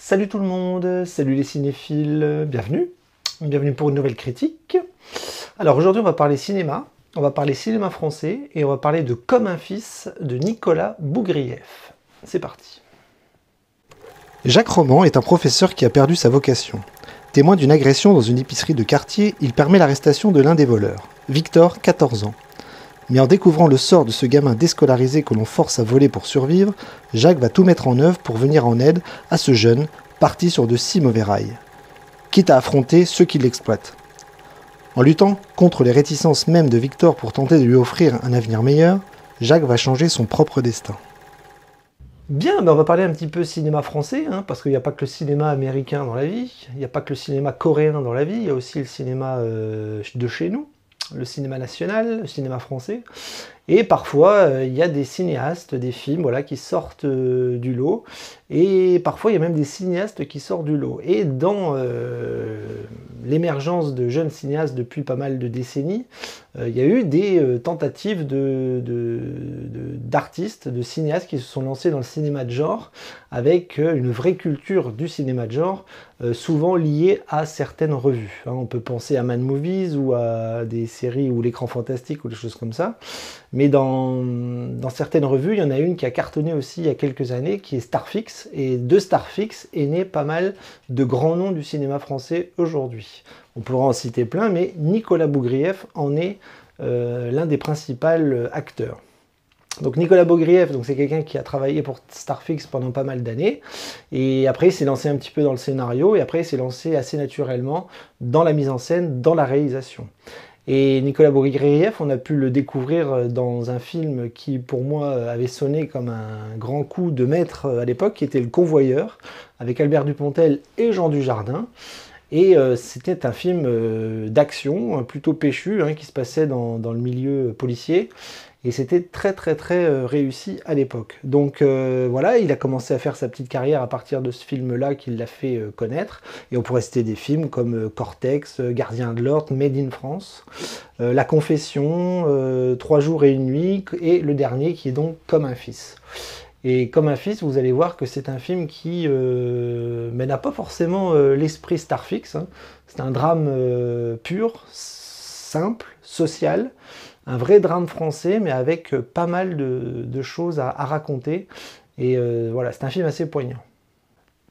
Salut tout le monde, salut les cinéphiles, bienvenue pour une nouvelle critique. Alors aujourd'hui on va parler cinéma, on va parler cinéma français et on va parler de Comme un fils de Nicolas Bougrieff. C'est parti. Jacques Roman est un professeur qui a perdu sa vocation. Témoin d'une agression dans une épicerie de quartier, il permet l'arrestation de l'un des voleurs, Victor, 14 ans. Mais en découvrant le sort de ce gamin déscolarisé que l'on force à voler pour survivre, Jacques va tout mettre en œuvre pour venir en aide à ce jeune, parti sur de si mauvais rails. Quitte à affronter ceux qui l'exploitent. En luttant contre les réticences même de Victor pour tenter de lui offrir un avenir meilleur, Jacques va changer son propre destin. Bien, on va parler un petit peu cinéma français, parce qu'il n'y a pas que le cinéma américain dans la vie, il n'y a pas que le cinéma coréen dans la vie, il y a aussi le cinéma de chez nous, le cinéma national, le cinéma français. Et parfois, il y a des cinéastes, des films qui sortent du lot. Et parfois, il y a même des cinéastes qui sortent du lot. Et dans l'émergence de jeunes cinéastes depuis pas mal de décennies, il y a eu des tentatives d'artistes, de cinéastes qui se sont lancés dans le cinéma de genre, avec une vraie culture du cinéma de genre, souvent liée à certaines revues. On peut penser à Mad Movies ou à des séries ou l'Écran Fantastique ou des choses comme ça. Mais dans certaines revues, il y en a une qui a cartonné aussi il y a quelques années, qui est Starfix. Et de Starfix est né pas mal de grands noms du cinéma français aujourd'hui. On pourra en citer plein, mais Nicolas Bougrieff en est l'un des principaux acteurs. Donc Nicolas Bougrieff, c'est quelqu'un qui a travaillé pour Starfix pendant pas mal d'années. Et après, il s'est lancé un petit peu dans le scénario. Et après, il s'est lancé assez naturellement dans la mise en scène, dans la réalisation. Et Nicolas Bougrieff, on a pu le découvrir dans un film qui, pour moi, avait sonné comme un grand coup de maître à l'époque, qui était Le Convoyeur, avec Albert Dupontel et Jean Dujardin. Et c'était un film d'action, plutôt péchu, qui se passait dans le milieu policier. Et c'était très réussi à l'époque. Donc voilà, il a commencé à faire sa petite carrière à partir de ce film-là qui l'a fait connaître. Et on pourrait citer des films comme Cortex, Gardien de l'Ordre, Made in France, La Confession, 3 jours et une nuit, et le dernier qui est donc Comme un fils. Et Comme un fils, vous allez voir que c'est un film qui n'a pas forcément l'esprit Starfix. C'est un drame pur, simple, social. Un vrai drame français, mais avec pas mal de choses à raconter. Et voilà, c'est un film assez poignant.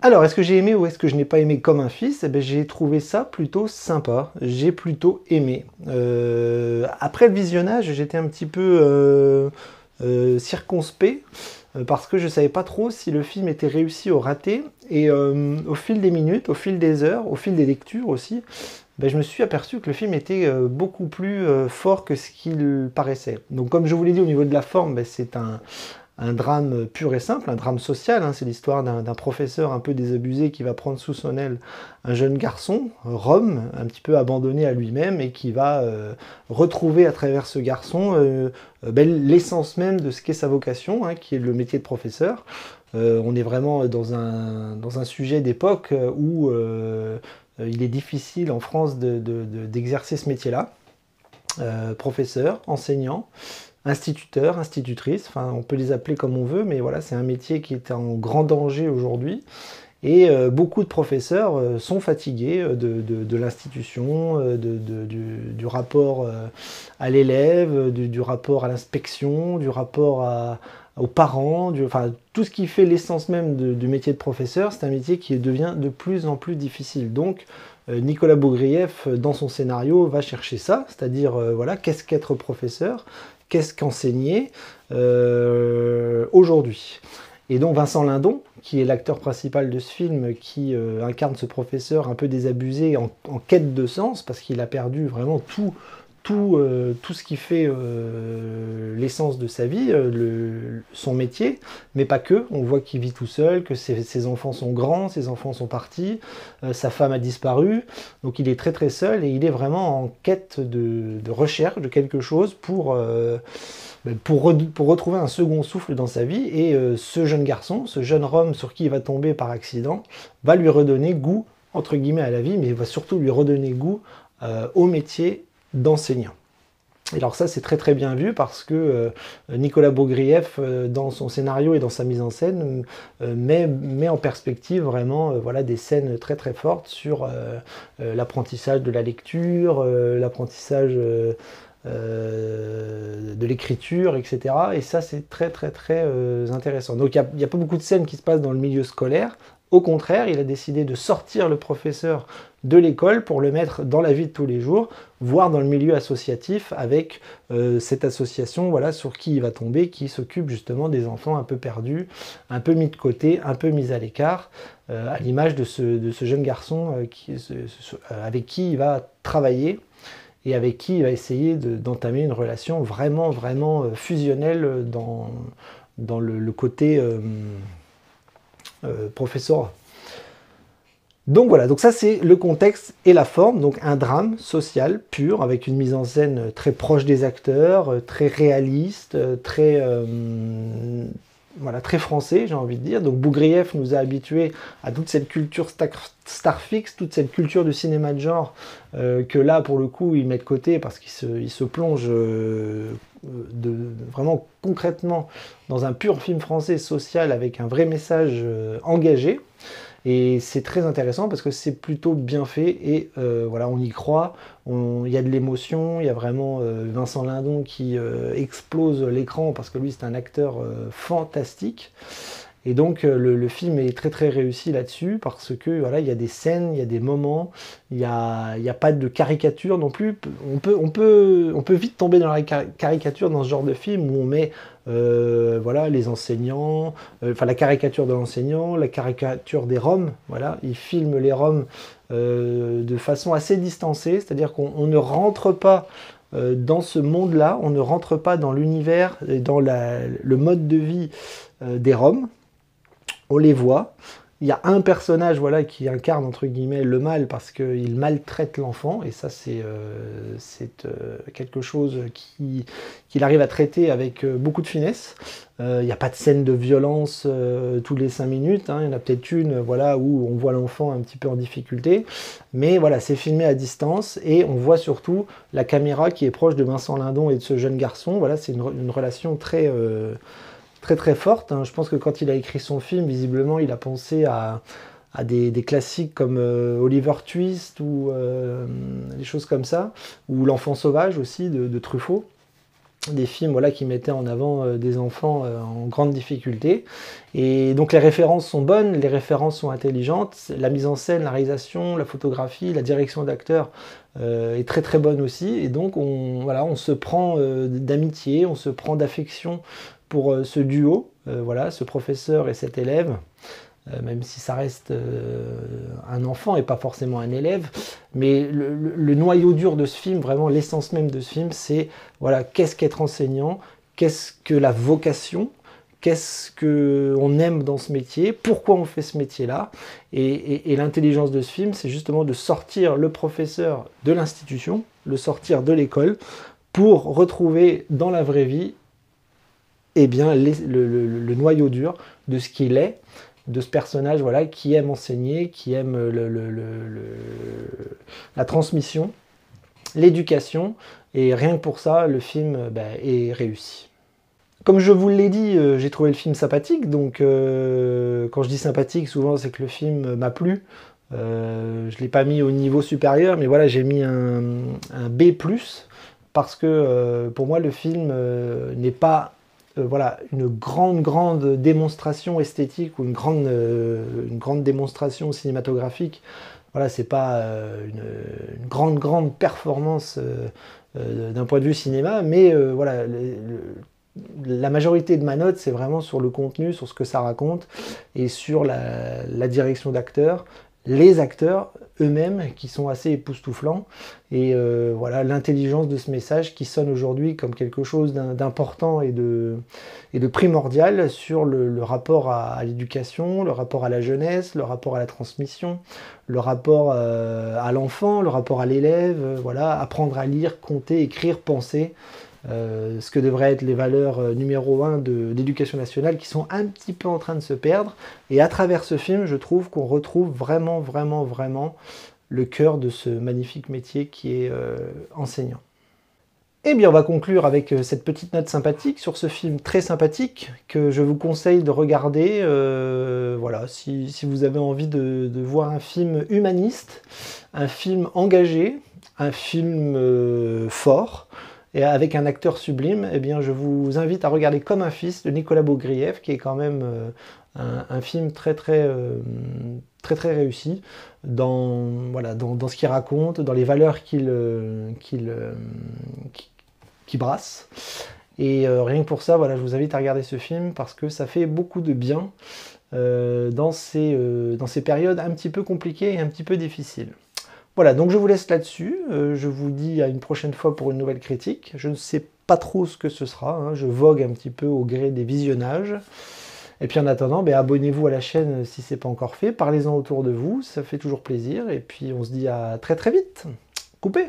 Alors, est-ce que j'ai aimé ou est-ce que je n'ai pas aimé Comme un fils? J'ai trouvé ça plutôt sympa. J'ai plutôt aimé. Après le visionnage, j'étais un petit peu circonspect, parce que je ne savais pas trop si le film était réussi ou raté. Et au fil des minutes, au fil des heures, au fil des lectures aussi, je me suis aperçu que le film était beaucoup plus fort que ce qu'il paraissait. Donc comme je vous l'ai dit au niveau de la forme, c'est un drame pur et simple, un drame social. C'est l'histoire d'un professeur un peu désabusé qui va prendre sous son aile un jeune garçon, Rome, un petit peu abandonné à lui-même, et qui va retrouver à travers ce garçon l'essence même de ce qu'est sa vocation, qui est le métier de professeur. On est vraiment dans un sujet d'époque où il est difficile en France d'exercer ce métier-là. Professeur, enseignant, instituteur, institutrice, on peut les appeler comme on veut, mais voilà, c'est un métier qui est en grand danger aujourd'hui. Et beaucoup de professeurs sont fatigués de l'institution, du rapport à l'élève, du rapport à l'inspection, du rapport aux parents, tout ce qui fait l'essence même du métier de professeur. C'est un métier qui devient de plus en plus difficile. Donc Nicolas Bougrieff, dans son scénario, va chercher ça, c'est-à-dire qu'est-ce qu'être professeur, qu'est-ce qu'enseigner aujourd'hui. Et donc Vincent Lindon, qui est l'acteur principal de ce film, qui incarne ce professeur un peu désabusé en quête de sens, parce qu'il a perdu vraiment tout ce qui fait l'essence de sa vie, son métier, mais pas que. On voit qu'il vit tout seul, que ses enfants sont grands, ses enfants sont partis, sa femme a disparu, donc il est très seul et il est vraiment en quête de recherche de quelque chose pour retrouver un second souffle dans sa vie. Et ce jeune garçon, ce jeune Rome sur qui il va tomber par accident, va lui redonner goût, entre guillemets, à la vie, mais il va surtout lui redonner goût au métier d'enseignant. Et alors ça, c'est très très bien vu parce que Nicolas Beaugrief, dans son scénario et dans sa mise en scène, met en perspective vraiment voilà, des scènes très très fortes sur l'apprentissage de la lecture, l'apprentissage de l'écriture, etc. Et ça, c'est très très très intéressant. Donc il n'y a pas beaucoup de scènes qui se passent dans le milieu scolaire. Au contraire, il a décidé de sortir le professeur de l'école pour le mettre dans la vie de tous les jours, voire dans le milieu associatif avec cette association voilà, sur qui il va tomber, qui s'occupe justement des enfants un peu perdus, un peu mis de côté, un peu mis à l'écart, à l'image de ce jeune garçon avec qui il va travailler et avec qui il va essayer d'entamer une relation vraiment, vraiment fusionnelle dans le côté professorat. Donc voilà, donc ça c'est le contexte et la forme, donc un drame social pur, avec une mise en scène très proche des acteurs, très réaliste, très, voilà, très français j'ai envie de dire. Donc Beaugrief nous a habitués à toute cette culture Starfix, toute cette culture du cinéma de genre, que là pour le coup il met de côté parce qu'il se plonge vraiment concrètement dans un pur film français social avec un vrai message engagé. Et c'est très intéressant parce que c'est plutôt bien fait et voilà, on y croit, il y a de l'émotion, il y a vraiment Vincent Lindon qui explose l'écran parce que lui c'est un acteur fantastique. Et donc le film est très très réussi là-dessus parce que voilà, il y a des scènes, il y a des moments, il n'y a pas de caricature non plus. On peut vite tomber dans la caricature dans ce genre de film où on met voilà, les enseignants, enfin la caricature de l'enseignant, la caricature des Roms, voilà, ils filment les Roms de façon assez distancée, c'est-à-dire qu'on ne rentre pas dans ce monde-là, on ne rentre pas dans l'univers et dans le mode de vie des Roms. On les voit. Il y a un personnage voilà, qui incarne entre guillemets le mal parce qu'il maltraite l'enfant et ça c'est quelque chose qu'il arrive à traiter avec beaucoup de finesse. Il n'y a pas de scène de violence tous les 5 minutes, hein. Il y en a peut-être une voilà, où on voit l'enfant un petit peu en difficulté, mais voilà, c'est filmé à distance et on voit surtout la caméra qui est proche de Vincent Lindon et de ce jeune garçon. Voilà, c'est une relation très très forte. Je pense que quand il a écrit son film, visiblement, il a pensé à des classiques comme Oliver Twist ou des choses comme ça, ou L'Enfant sauvage aussi de Truffaut. Des films voilà, qui mettaient en avant des enfants en grande difficulté. Et donc les références sont bonnes, les références sont intelligentes, la mise en scène, la réalisation, la photographie, la direction d'acteurs est très très bonne aussi. Et donc on se prend d'amitié, on se prend d'affection pour ce duo, voilà, ce professeur et cet élève, même si ça reste un enfant et pas forcément un élève. Mais le noyau dur de ce film, vraiment l'essence même de ce film, c'est voilà, qu'est-ce qu'être enseignant, qu'est-ce que la vocation, qu'est-ce qu'on aime dans ce métier, pourquoi on fait ce métier-là. Et l'intelligence de ce film, c'est justement de sortir le professeur de l'institution, le sortir de l'école, pour retrouver dans la vraie vie eh bien, le noyau dur de ce qu'il est, de ce personnage voilà, qui aime enseigner, qui aime la transmission, l'éducation, et rien que pour ça, le film est réussi. Comme je vous l'ai dit, j'ai trouvé le film sympathique, donc quand je dis sympathique, souvent c'est que le film m'a plu. Je ne l'ai pas mis au niveau supérieur, mais voilà, j'ai mis un B+, parce que pour moi le film n'est pas voilà, une grande démonstration esthétique ou une grande démonstration cinématographique. Voilà, c'est pas une grande performance d'un point de vue cinéma, mais voilà, la majorité de ma note, c'est vraiment sur le contenu, sur ce que ça raconte, et sur la direction d'acteurs, les acteurs eux-mêmes qui sont assez époustouflants, et voilà l'intelligence de ce message qui sonne aujourd'hui comme quelque chose d'important et de primordial sur le rapport à l'éducation, le rapport à la jeunesse, le rapport à la transmission, le rapport à l'enfant, le rapport à l'élève, voilà, apprendre à lire, compter, écrire, penser. Ce que devraient être les valeurs numéro 1 de l'éducation nationale qui sont un petit peu en train de se perdre. Et à travers ce film, je trouve qu'on retrouve vraiment le cœur de ce magnifique métier qui est enseignant. Et bien on va conclure avec cette petite note sympathique sur ce film très sympathique que je vous conseille de regarder. Voilà, si vous avez envie de voir un film humaniste, un film engagé, un film fort, et avec un acteur sublime, eh bien je vous invite à regarder Comme un fils de Nicolas Beaugrief, qui est quand même un film très réussi dans ce qu'il raconte, dans les valeurs qu'il brasse. Et rien que pour ça, voilà, je vous invite à regarder ce film parce que ça fait beaucoup de bien dans ces périodes un petit peu compliquées et un petit peu difficiles. Voilà, donc je vous laisse là-dessus. Je vous dis à une prochaine fois pour une nouvelle critique. Je ne sais pas trop ce que ce sera, hein. Je vogue un petit peu au gré des visionnages. Et puis en attendant, abonnez-vous à la chaîne si ce n'est pas encore fait. Parlez-en autour de vous, ça fait toujours plaisir. Et puis on se dit à très vite. Coupez!